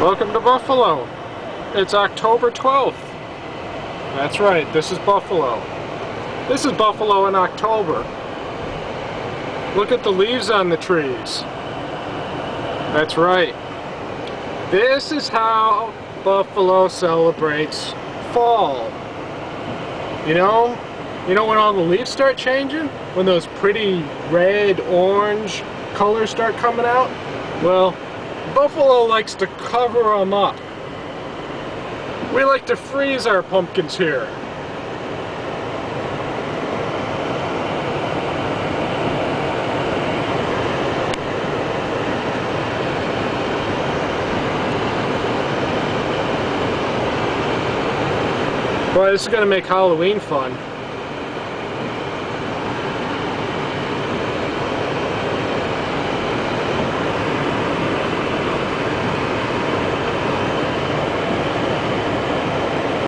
Welcome to Buffalo. It's October 12th. That's right, this is Buffalo. This is Buffalo in October. Look at the leaves on the trees. That's right. This is how Buffalo celebrates fall. You know when all the leaves start changing? When those pretty red, orange colors start coming out? Well, Buffalo likes to cover them up. We like to freeze our pumpkins here. Boy, this is going to make Halloween fun.